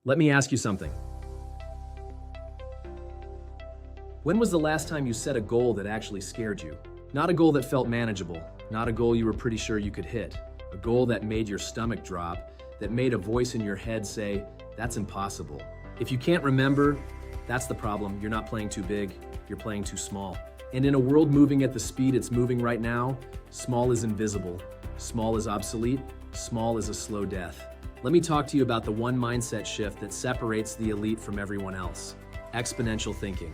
Let me ask you something. When was the last time you set a goal that actually scared you? Not a goal that felt manageable, not a goal you were pretty sure you could hit, a goal that made your stomach drop, that made a voice in your head say, "That's impossible." If you can't remember, that's the problem. You're not playing too big, you're playing too small. And in a world moving at the speed it's moving right now, small is invisible, small is obsolete, small is a slow death. Let me talk to you about the one mindset shift that separates the elite from everyone else: exponential thinking.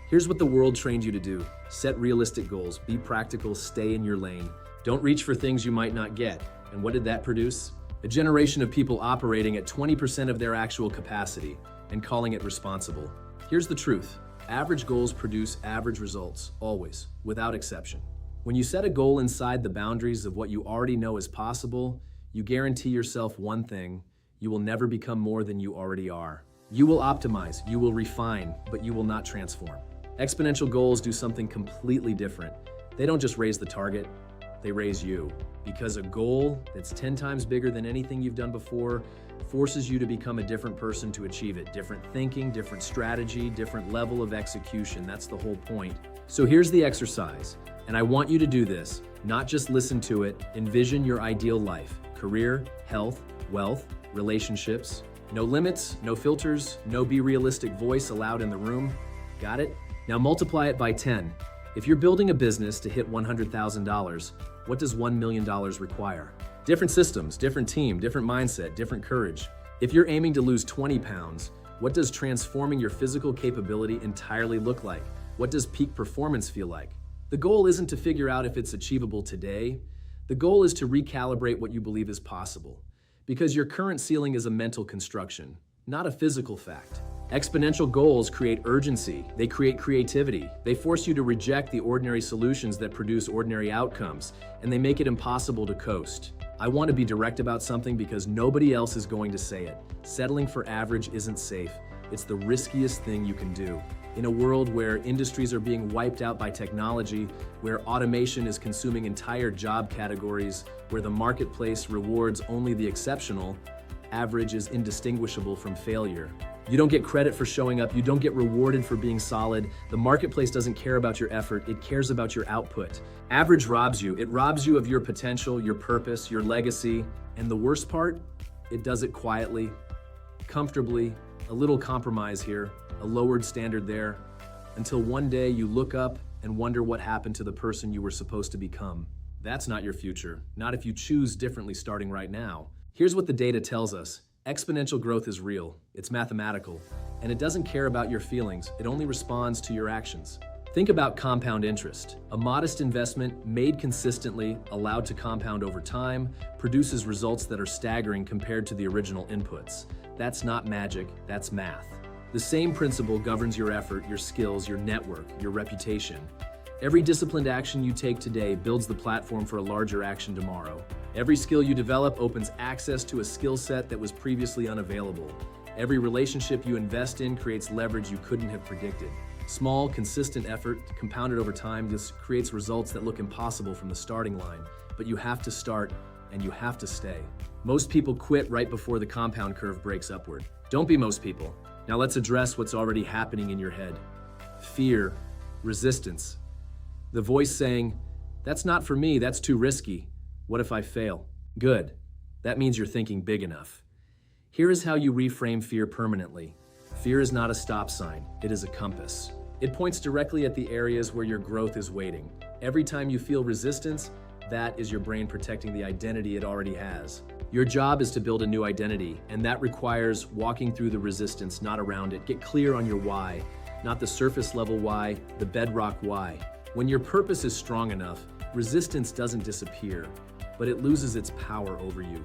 Here's what the world trained you to do. Set realistic goals, be practical, stay in your lane. Don't reach for things you might not get. And what did that produce? A generation of people operating at 20% of their actual capacity and calling it responsible. Here's the truth. Average goals produce average results, always, without exception. When you set a goal inside the boundaries of what you already know is possible, you guarantee yourself one thing: you will never become more than you already are. You will optimize, you will refine, but you will not transform. Exponential goals do something completely different. They don't just raise the target, they raise you. Because a goal that's 10 times bigger than anything you've done before forces you to become a different person to achieve it. Different thinking, different strategy, different level of execution. That's the whole point. So here's the exercise, and I want you to do this, not just listen to it. Envision your ideal life: career, health, wealth, relationships. No limits, no filters, no be realistic voice allowed in the room. Got it? Now multiply it by 10. If you're building a business to hit $100,000, what does $1 million require? Different systems, different team, different mindset, different courage. If you're aiming to lose 20 pounds, what does transforming your physical capability entirely look like? What does peak performance feel like? The goal isn't to figure out if it's achievable today. The goal is to recalibrate what you believe is possible. Because your current ceiling is a mental construction, not a physical fact. Exponential goals create urgency, they create creativity, they force you to reject the ordinary solutions that produce ordinary outcomes, and they make it impossible to coast. I want to be direct about something because nobody else is going to say it. Settling for average isn't safe. It's the riskiest thing you can do. In a world where industries are being wiped out by technology, where automation is consuming entire job categories, where the marketplace rewards only the exceptional, average is indistinguishable from failure. You don't get credit for showing up, you don't get rewarded for being solid. The marketplace doesn't care about your effort, it cares about your output. Average robs you. It robs you of your potential, your purpose, your legacy. And the worst part, it does it quietly, comfortably, a little compromise here, a lowered standard there, until one day you look up and wonder what happened to the person you were supposed to become. That's not your future, not if you choose differently starting right now. Here's what the data tells us. Exponential growth is real, it's mathematical, and it doesn't care about your feelings, it only responds to your actions. Think about compound interest. A modest investment made consistently, allowed to compound over time, produces results that are staggering compared to the original inputs. That's not magic, that's math. The same principle governs your effort, your skills, your network, your reputation. Every disciplined action you take today builds the platform for a larger action tomorrow. Every skill you develop opens access to a skill set that was previously unavailable. Every relationship you invest in creates leverage you couldn't have predicted. Small, consistent effort, compounded over time, this creates results that look impossible from the starting line. But you have to start, and you have to stay. Most people quit right before the compound curve breaks upward. Don't be most people. Now let's address what's already happening in your head. Fear, resistance. The voice saying, "That's not for me, that's too risky. What if I fail?" Good. That means you're thinking big enough. Here is how you reframe fear permanently. Fear is not a stop sign, it is a compass. It points directly at the areas where your growth is waiting. Every time you feel resistance, that is your brain protecting the identity it already has. Your job is to build a new identity, and that requires walking through the resistance, not around it. Get clear on your why, not the surface level why, the bedrock why. When your purpose is strong enough, resistance doesn't disappear, but it loses its power over you.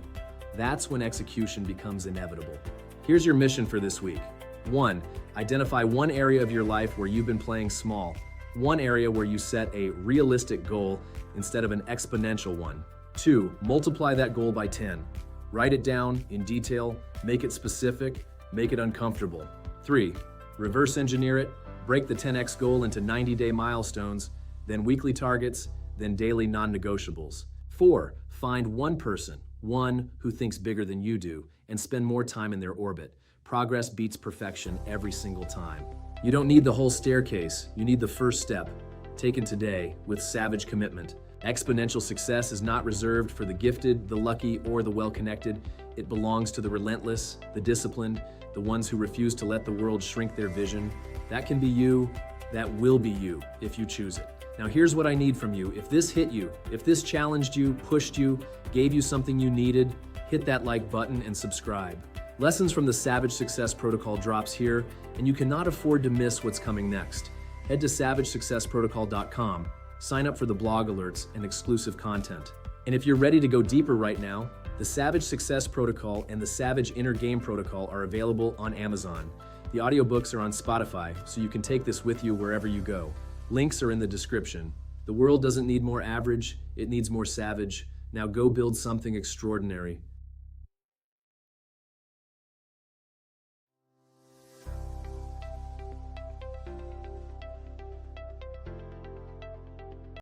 That's when execution becomes inevitable. Here's your mission for this week. 1. Identify one area of your life where you've been playing small. One area where you set a realistic goal instead of an exponential one. 2. Multiply that goal by 10. Write it down in detail, make it specific, make it uncomfortable. 3. Reverse engineer it, break the 10x goal into 90-day milestones, then weekly targets, then daily non-negotiables. 4. Find one person, one who thinks bigger than you do, and spend more time in their orbit. Progress beats perfection every single time. You don't need the whole staircase, you need the first step, taken today with savage commitment. Exponential success is not reserved for the gifted, the lucky, or the well-connected. It belongs to the relentless, the disciplined, the ones who refuse to let the world shrink their vision. That can be you, that will be you, if you choose it. Now here's what I need from you. If this hit you, if this challenged you, pushed you, gave you something you needed, hit that like button and subscribe. Lessons from the Savage Success Protocol drops here, and you cannot afford to miss what's coming next. Head to savagesuccessprotocol.com, sign up for the blog alerts and exclusive content. And if you're ready to go deeper right now, the Savage Success Protocol and the Savage Inner Game Protocol are available on Amazon. The audiobooks are on Spotify, so you can take this with you wherever you go. Links are in the description. The world doesn't need more average, it needs more savage. Now go build something extraordinary.